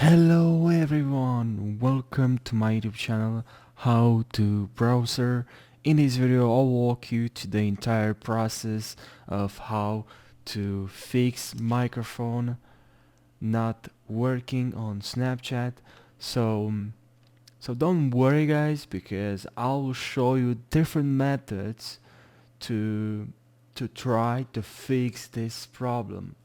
Hello everyone, welcome to my YouTube channel How to Browser. In this video I'll walk you to the entire process of how to fix microphone not working on Snapchat. So don't worry guys, because I will show you different methods to try to fix this problem.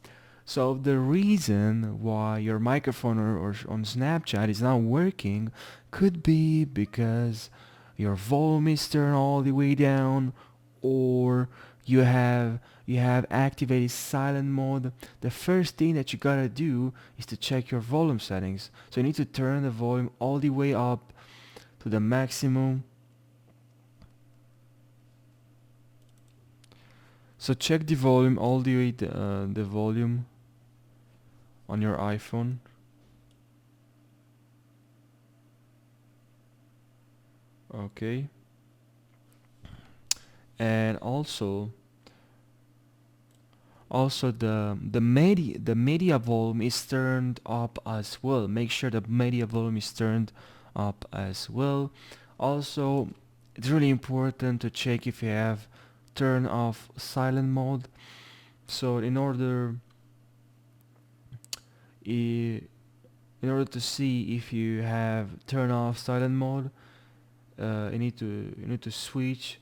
So the reason why your microphone or on Snapchat is not working could be because your volume is turned all the way down, or you have activated silent mode. The first thing that you gotta do is to check your volume settings. So you need to turn the volume all the way up to the maximum. So check the volume all the way, the volume on your iPhone. Okay. And also the media volume is turned up as well. Make sure the media volume is turned up as well. Also, it's really important to check if you have turn off silent mode. So i- in order to see if you have turn off silent mode, you need to switch.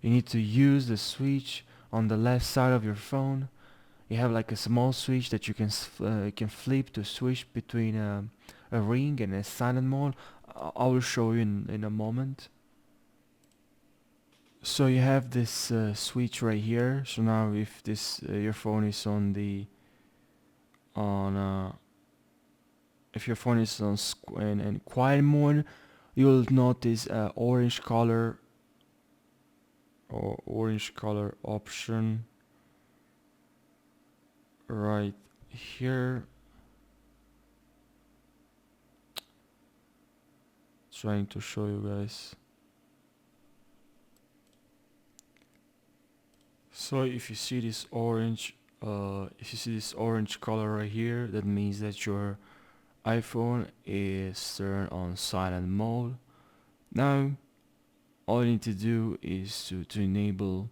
You need to use the switch on the left side of your phone. You have like a small switch that you can flip to switch between a ring and a silent mode. I will show you in a moment. So you have this switch right here. So now if this your phone is on if your phone is in quiet mode, you'll notice orange color option right here. Trying to show you guys. So if you see this orange color right here, that means that your iPhone is turned on silent mode. Now all you need to do is to enable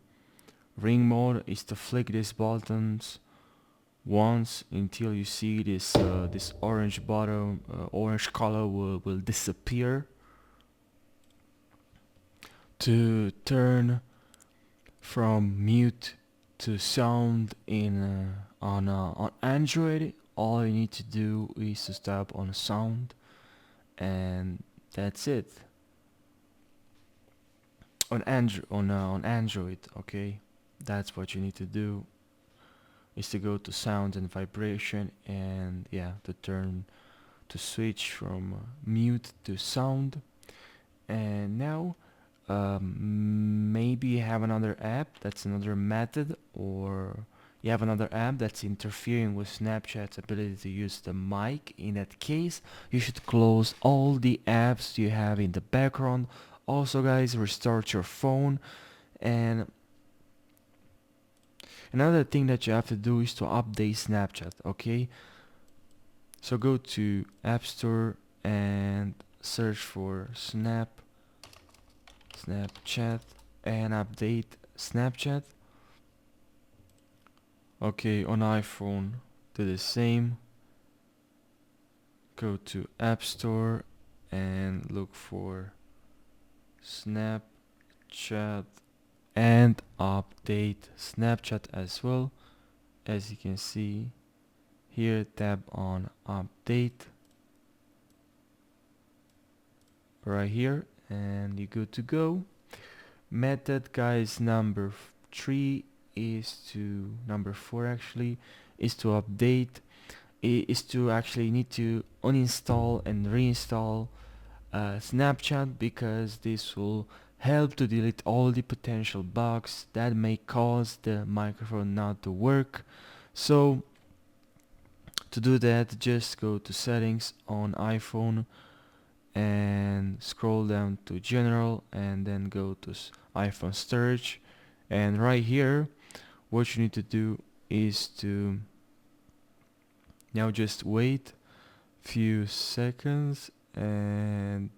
ring mode, is to flick these buttons once until you see this orange color will disappear. To turn from mute to sound on Android, all you need to do is to tap on sound, and that's it. On Android, okay, that's what you need to do, is to go to sound and vibration, and yeah, to switch from mute to sound. And now maybe you have another app, that's another method, or you have another app that's interfering with Snapchat's ability to use the mic. In that case, you should close all the apps you have in the background. Also guys, restart your phone. And another thing that you have to do is to update Snapchat, okay? So go to App Store and search for Snapchat, and update Snapchat. Okay, on iPhone do the same. Go to App Store and look for Snapchat and update Snapchat as well. As you can see here, tap on update right here, and you're good to go. Method guys number 3 is to number 4 actually, is to update, is to actually need to uninstall and reinstall Snapchat, because this will help to delete all the potential bugs that may cause the microphone not to work. So to do that, just go to settings on iPhone and scroll down to general, and then go to iPhone storage. And right here, what you need to do is to Now just wait few seconds and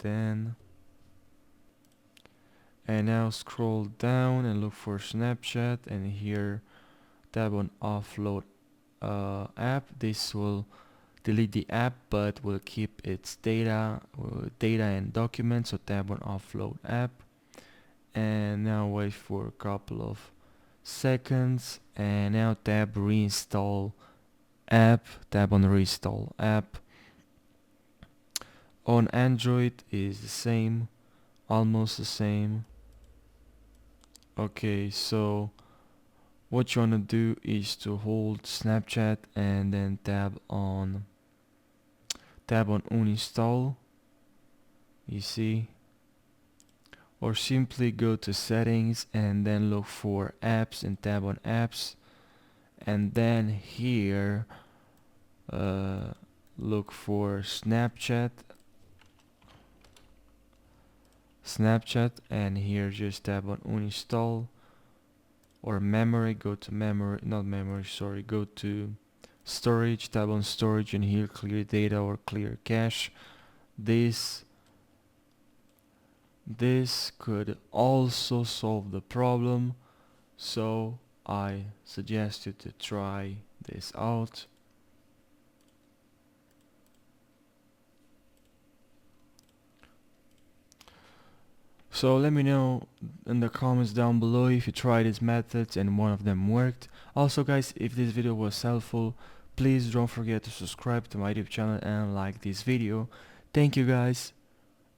now scroll down and look for Snapchat, and here tap on offload app. This will delete the app but will keep its data and documents, so tap on offload app and now wait for a couple of seconds and now tap reinstall app. Tap on reinstall app. On Android is the same, almost the same. Okay, so what you wanna do is to hold Snapchat and then tab on uninstall, you see, or simply go to settings and then look for apps and tab on apps, and then here look for Snapchat, and here just tab on uninstall, or memory, go to memory, not memory, sorry, go to storage, tab on storage, and here clear data or clear cache. This could also solve the problem, so I suggest you to try this out. So let me know in the comments down below if you tried these methods and one of them worked. Also guys, if this video was helpful, please don't forget to subscribe to my YouTube channel and like this video. Thank you guys,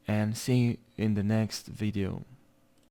and see you in the next video.